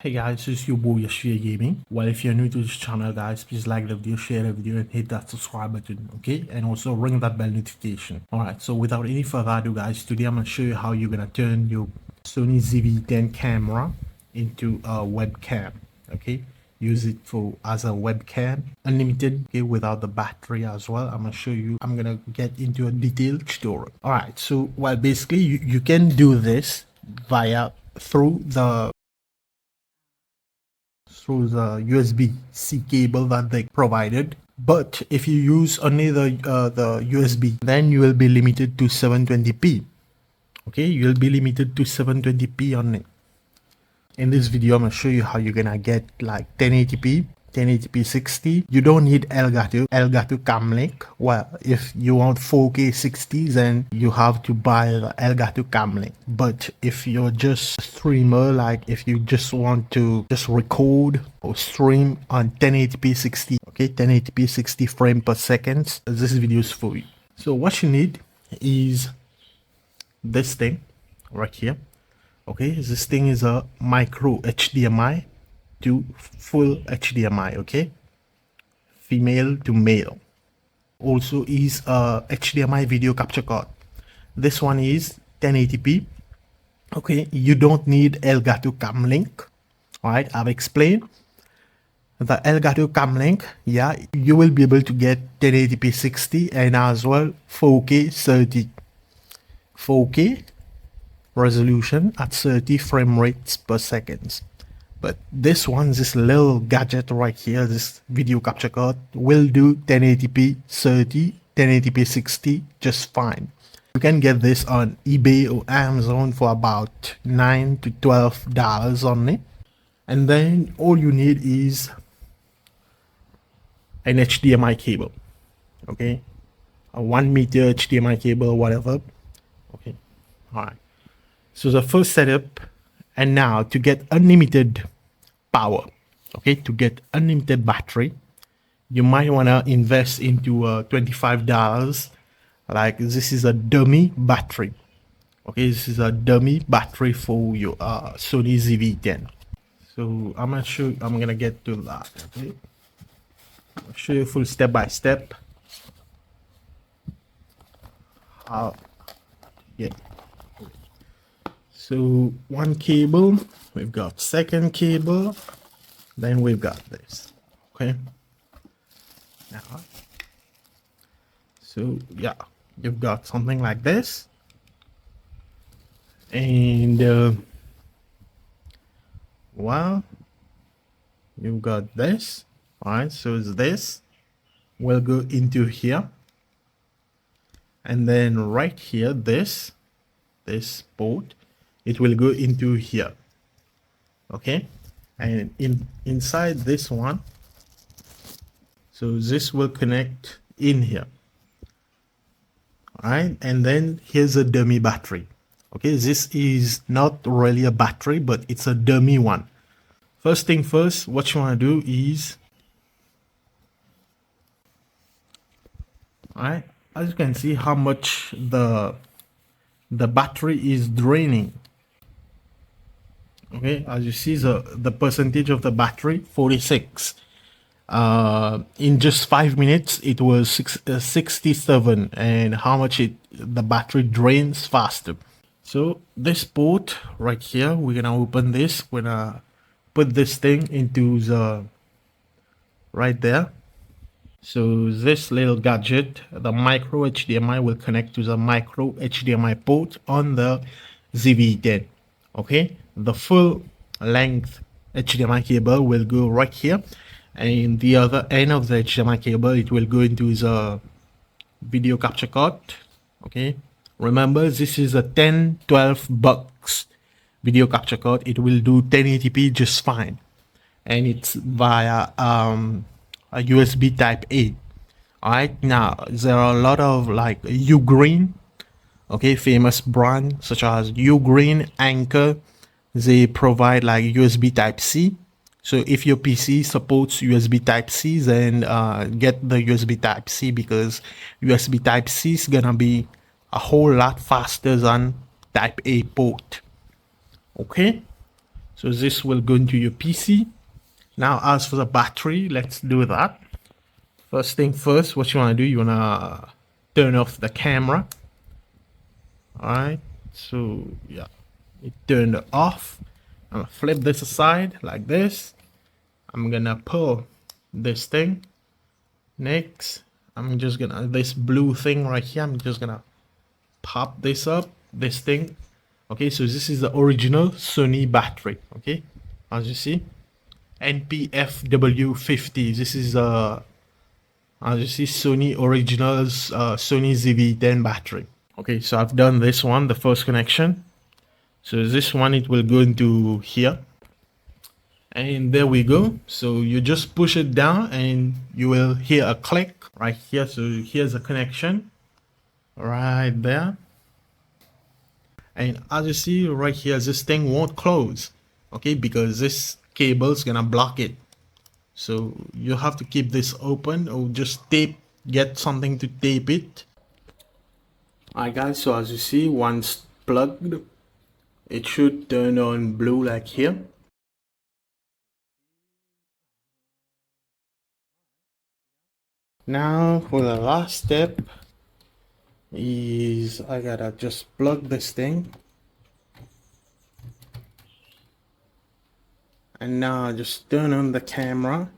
Hey guys, this is your boy Yashia Gaming. Well, if you're new to this channel guys, please like the video, share the video and hit that subscribe button, okay? And also ring that bell notification. Alright, so without any further ado guys, today I'm going to show you how you're going to turn your Sony ZV-E10 camera into a webcam, okay? Use it as a webcam, unlimited, okay, without the battery as well. I'm going to show you, I'm going to get into a detailed tutorial. Alright, so well basically you can do this through the USB-C cable that they provided. But if you use only the USB, then you will be limited to 720p. Okay, you'll be limited to 720p only. In this video, I'm gonna show you how you're gonna get like 1080p 60. You don't need Elgato CAMLINK. Well, if you want 4K 60, then you have to buy the Elgato CAMLINK. But if you're just a streamer, like if you just want to just record or stream on 1080p 60, okay, 1080p 60 frame per second, this video is for you. So what you need is this thing right here. Okay, this thing is a micro HDMI to full HDMI, okay, female to male. Also is a HDMI video capture card. This one is 1080p. Okay, you don't need Elgato CAMLINK. All right, I've explained the Elgato CAMLINK. Yeah, you will be able to get 1080p 60 and as well 4K 30, 4K resolution at 30 frame rates per second. But this little gadget right here, this video capture card, will do 1080p 30, 1080p 60 just fine. You can get this on eBay or Amazon for about $9 to $12 only. And then all you need is an HDMI cable, okay, a 1 meter HDMI cable, whatever. Okay, all right. So the first setup, and now to get unlimited power, okay, to get unlimited battery, you might want to invest into $25. Like this is a dummy battery, okay, this is a dummy battery for your Sony ZV-E10. So I'm gonna get to that, okay. I'll show you full step by step how to get. So one cable, we've got second cable, then we've got this, okay. Now, so yeah, you've got something like this, and well, you've got this. All right, so this will go into here, and then right here, this port, it will go into here, okay. And inside this one, so this will connect in here. All right, and then here's a dummy battery, okay. This is not really a battery, but it's a dummy one. First thing first, what you want to do is, all right, as you can see how much the battery is draining. Okay, as you see, the percentage of the battery, 46. In just 5 minutes it was 67, and how much the battery drains faster. So this port right here, we're gonna open this, we're gonna put this thing into the right there. So this little gadget, the micro HDMI, will connect to the micro HDMI port on the ZV-E10. Okay, the full length HDMI cable will go right here, and the other end of the HDMI cable, it will go into the video capture card. Okay, remember this is a $10-12 video capture card. It will do 1080p just fine, and it's via a USB type A. All right, now there are a lot of like Ugreen, okay, famous brand such as Ugreen, Anchor. They provide like USB type C. So if your PC supports USB type C, then get the USB type C, because USB type C is gonna be a whole lot faster than type A port. Okay, So this will go into your PC. Now as for the battery, let's do that. First thing first, what you want to do, you want to turn off the camera. Alright, so yeah, it turned off. I'm gonna flip this aside like this. I'm gonna pull this thing. Next, I'm just gonna, this blue thing right here, I'm just gonna pop this up, this thing. Okay, so this is the original Sony battery. Okay, as you see, NPFW50. This is as you see, Sony originals Sony ZV-E10 battery. Okay, so I've done this one, the first connection. So this one, it will go into here. And there we go. So you just push it down and you will hear a click right here. So here's a connection right there. And as you see right here, this thing won't close. Okay, because this cable is gonna block it. So you have to keep this open or just get something to tape it. Alright guys, so as you see, once plugged, it should turn on blue like here. Now for the last step is I gotta just plug this thing. And now just turn on the camera.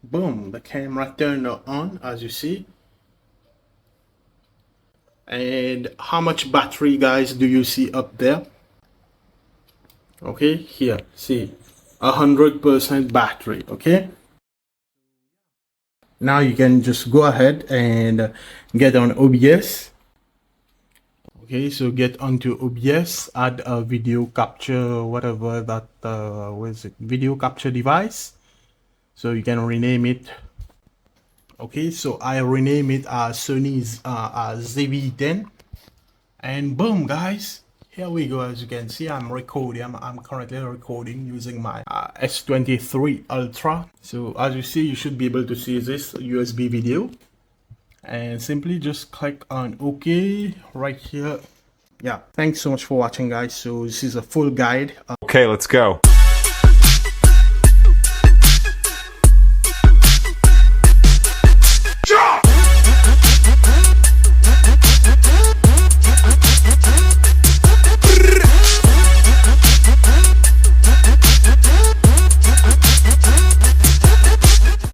Boom, the camera turned on as you see. And how much battery, guys, do you see up there? Okay, here, see, 100% battery. Okay, now you can just go ahead and get on OBS. Okay, so get onto OBS, add a video capture, whatever that what is it, video capture device. So you can rename it. Okay, so I rename it as Sony's ZV-E10, and boom, guys, here we go. As you can see, I'm recording. I'm currently recording using my S23 Ultra. So as you see, you should be able to see this USB video, and simply just click on OK right here. Yeah, thanks so much for watching, guys. So this is a full guide. Okay, let's go.